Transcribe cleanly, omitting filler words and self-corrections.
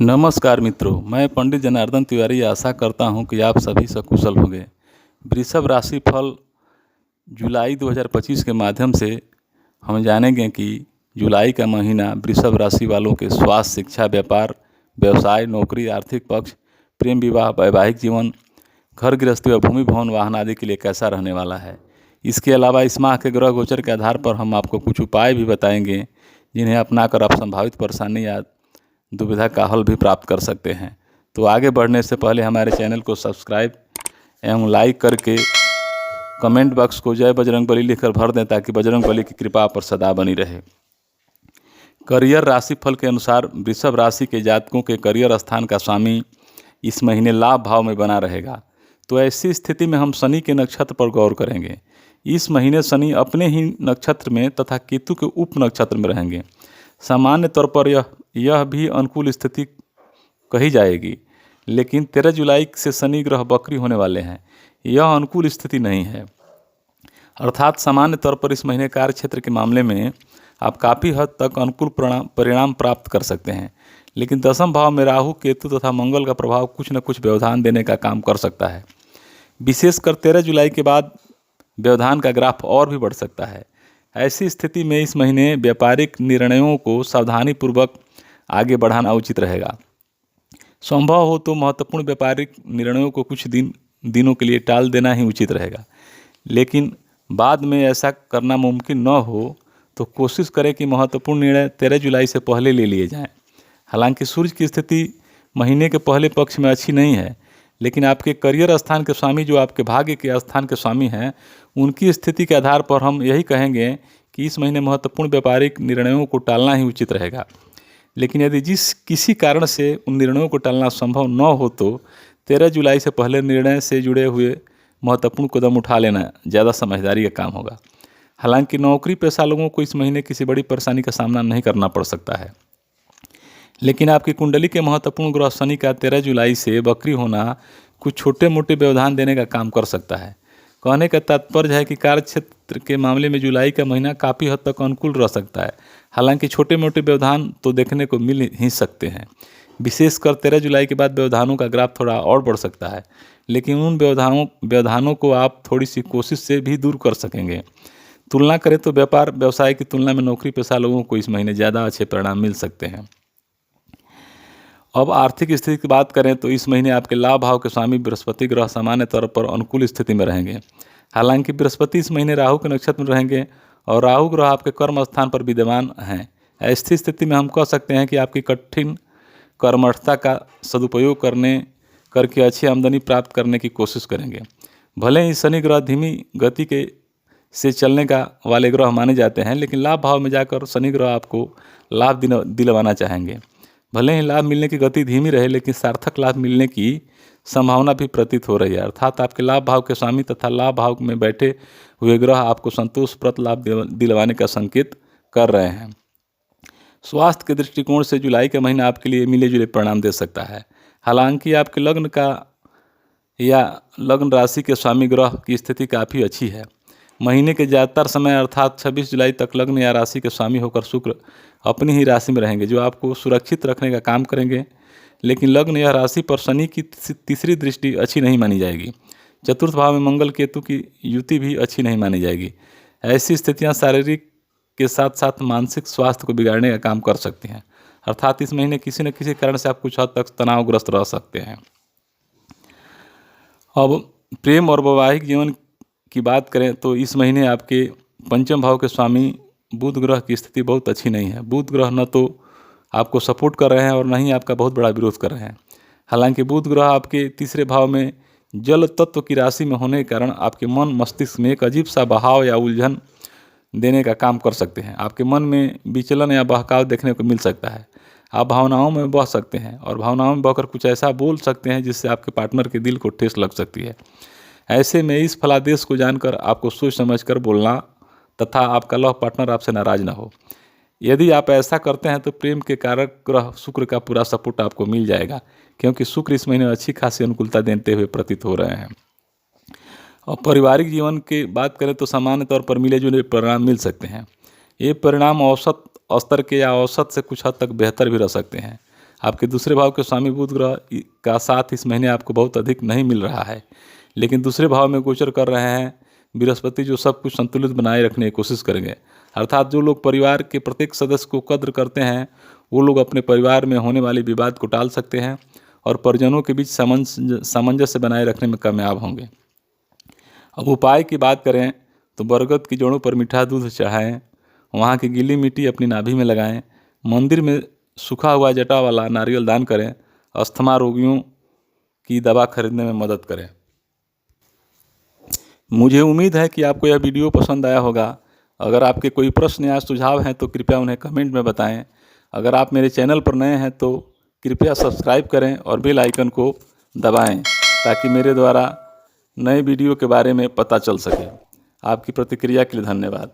नमस्कार मित्रों, मैं पंडित जनार्दन तिवारी आशा करता हूं कि आप सभी सकुशल होंगे। वृषभ राशि फल जुलाई 2025 के माध्यम से हम जानेंगे कि जुलाई का महीना वृषभ राशि वालों के स्वास्थ्य, शिक्षा, व्यापार, व्यवसाय, नौकरी, आर्थिक पक्ष, प्रेम विवाह, वैवाहिक जीवन, घर गृहस्थी और भूमि भवन वाहन आदि के लिए कैसा रहने वाला है। इसके अलावा इस माह के ग्रह गोचर के आधार पर हम आपको कुछ उपाय भी बताएंगे जिन्हें अपनाकर आप संभावित परेशानी या दुविधा का हल भी प्राप्त कर सकते हैं। तो आगे बढ़ने से पहले हमारे चैनल को सब्सक्राइब एवं लाइक करके कमेंट बॉक्स को जय बजरंगबली लिखकर भर दें ताकि बजरंगबली की कृपा पर सदा बनी रहे। करियर राशिफल के अनुसार वृषभ राशि के जातकों के करियर स्थान का स्वामी इस महीने लाभ भाव में बना रहेगा। तो ऐसी स्थिति में हम शनि के नक्षत्र पर गौर करेंगे। इस महीने शनि अपने ही नक्षत्र में तथा केतु के उप नक्षत्र में रहेंगे। सामान्य तौर पर यह भी अनुकूल स्थिति कही जाएगी, लेकिन 13 जुलाई से शनि ग्रह वक्री होने वाले हैं। यह अनुकूल स्थिति नहीं है। अर्थात सामान्य तौर पर इस महीने कार्य क्षेत्र के मामले में आप काफ़ी हद तक अनुकूल परिणाम प्राप्त कर सकते हैं, लेकिन दशम भाव में राहु, केतु तथा मंगल का प्रभाव कुछ न कुछ व्यवधान देने का काम कर सकता है। विशेषकर 13 जुलाई के बाद व्यवधान का ग्राफ और भी बढ़ सकता है। ऐसी स्थिति में इस महीने व्यापारिक निर्णयों को सावधानीपूर्वक आगे बढ़ाना उचित रहेगा। संभव हो तो महत्वपूर्ण व्यापारिक निर्णयों को कुछ दिनों के लिए टाल देना ही उचित रहेगा, लेकिन बाद में ऐसा करना मुमकिन न हो तो कोशिश करें कि महत्वपूर्ण निर्णय 13 जुलाई से पहले ले लिए जाएं। हालांकि सूर्य की स्थिति महीने के पहले पक्ष में अच्छी नहीं है, लेकिन आपके करियर स्थान के स्वामी जो आपके भाग्य के स्थान के स्वामी हैं, उनकी स्थिति के आधार पर हम यही कहेंगे कि इस महीने महत्वपूर्ण व्यापारिक निर्णयों को टालना ही उचित रहेगा। लेकिन यदि किसी कारण से उन निर्णयों को टालना संभव न हो तो 13 जुलाई से पहले निर्णय से जुड़े हुए महत्वपूर्ण कदम उठा लेना ज़्यादा समझदारी का काम होगा। हालांकि नौकरी पेशा लोगों को इस महीने किसी बड़ी परेशानी का सामना नहीं करना पड़ सकता है, लेकिन आपकी कुंडली के महत्वपूर्ण ग्रह शनि का 13 जुलाई से वक्री होना कुछ छोटे मोटे व्यवधान देने का काम कर सकता है। कहने का तात्पर्य है कि कार्य क्षेत्र के मामले में जुलाई का महीना काफ़ी हद तक अनुकूल रह सकता है। हालांकि छोटे मोटे व्यवधान तो देखने को मिल ही सकते हैं। विशेषकर 13 जुलाई के बाद व्यवधानों का ग्राफ थोड़ा और बढ़ सकता है, लेकिन उन व्यवधानों को आप थोड़ी सी कोशिश से भी दूर कर सकेंगे। तुलना करें तो व्यापार व्यवसाय की तुलना में नौकरी पेशा लोगों को इस महीने ज़्यादा अच्छे परिणाम मिल सकते हैं। अब आर्थिक स्थिति की बात करें तो इस महीने आपके लाभ भाव के स्वामी बृहस्पति ग्रह सामान्य तौर पर अनुकूल स्थिति में रहेंगे। हालांकि बृहस्पति इस महीने राहु के नक्षत्र में रहेंगे और राहु ग्रह आपके कर्म स्थान पर विद्यमान हैं। ऐसी स्थिति में हम कह सकते हैं कि आपकी कठिन कर्मठता का सदुपयोग करके अच्छी आमदनी प्राप्त करने की कोशिश करेंगे। भले ही शनि ग्रह धीमी गति से चलने का वाले ग्रह माने जाते हैं, लेकिन लाभ भाव में जाकर शनि ग्रह आपको लाभ दिलवाना चाहेंगे। भले ही लाभ मिलने की गति धीमी रहे, लेकिन सार्थक लाभ मिलने की संभावना भी प्रतीत हो रही है। अर्थात आपके लाभ भाव के स्वामी तथा लाभ भाव में बैठे हुए ग्रह आपको संतोषप्रद लाभ दिलवाने का संकेत कर रहे हैं। स्वास्थ्य के दृष्टिकोण से जुलाई का महीना आपके लिए मिले जुले परिणाम दे सकता है। हालांकि आपके लग्न राशि के स्वामी ग्रह की स्थिति काफ़ी अच्छी है। महीने के ज़्यादातर समय अर्थात 26 जुलाई तक लग्न या राशि के स्वामी होकर शुक्र अपनी ही राशि में रहेंगे, जो आपको सुरक्षित रखने का काम करेंगे। लेकिन लग्न या राशि पर शनि की तीसरी दृष्टि अच्छी नहीं मानी जाएगी। चतुर्थ भाव में मंगल केतु की युति भी अच्छी नहीं मानी जाएगी। ऐसी स्थितियां शारीरिक के साथ साथ मानसिक स्वास्थ्य को बिगाड़ने का काम कर सकती हैं। अर्थात इस महीने किसी न किसी कारण से आप कुछ हद तक तनावग्रस्त रह सकते हैं। अब प्रेम और वैवाहिक जीवन की बात करें तो इस महीने आपके पंचम भाव के स्वामी बुध ग्रह की स्थिति बहुत अच्छी नहीं है। बुध ग्रह न तो आपको सपोर्ट कर रहे हैं और न ही आपका बहुत बड़ा विरोध कर रहे हैं। हालांकि बुध ग्रह आपके तीसरे भाव में जल तत्व की राशि में होने के कारण आपके मन मस्तिष्क में एक अजीब सा बहाव या उलझन देने का काम कर सकते हैं। आपके मन में विचलन या बहकाव देखने को मिल सकता है। आप भावनाओं में बह सकते हैं और भावनाओं में बहकर कुछ ऐसा बोल सकते हैं जिससे आपके पार्टनर के दिल को ठेस लग सकती है। ऐसे में इस फलादेश को जानकर आपको सोच समझकर बोलना तथा आपका लव पार्टनर आपसे नाराज ना हो। यदि आप ऐसा करते हैं तो प्रेम के कारक ग्रह शुक्र का पूरा सपोर्ट आपको मिल जाएगा, क्योंकि शुक्र इस महीने अच्छी खासी अनुकूलता देते हुए प्रतीत हो रहे हैं। और पारिवारिक जीवन की बात करें तो सामान्य तौर पर मिले जुले परिणाम मिल सकते हैं। ये परिणाम औसत स्तर के या औसत से कुछ हद तक बेहतर भी रह सकते हैं। आपके दूसरे भाव के स्वामी बुध ग्रह का साथ इस महीने आपको बहुत अधिक नहीं मिल रहा है, लेकिन दूसरे भाव में गोचर कर रहे हैं बृहस्पति, जो सब कुछ संतुलित बनाए रखने की कोशिश करेंगे। अर्थात जो लोग परिवार के प्रत्येक सदस्य को कद्र करते हैं वो लोग अपने परिवार में होने वाले विवाद को टाल सकते हैं और परिजनों के बीच सामंजस्य बनाए रखने में कामयाब होंगे। अब उपाय की बात करें तो बरगद की जड़ों पर मीठा दूध चढ़ाएं, वहाँ की गीली मिट्टी अपनी नाभि में लगाएं, मंदिर में सूखा हुआ जटा वाला नारियल दान करें, अस्थमा रोगियों की दवा खरीदने में मदद करें। मुझे उम्मीद है कि आपको यह वीडियो पसंद आया होगा। अगर आपके कोई प्रश्न या सुझाव हैं तो कृपया उन्हें कमेंट में बताएं। अगर आप मेरे चैनल पर नए हैं तो कृपया सब्सक्राइब करें और बेल आइकन को दबाएं ताकि मेरे द्वारा नए वीडियो के बारे में पता चल सके। आपकी प्रतिक्रिया के लिए धन्यवाद।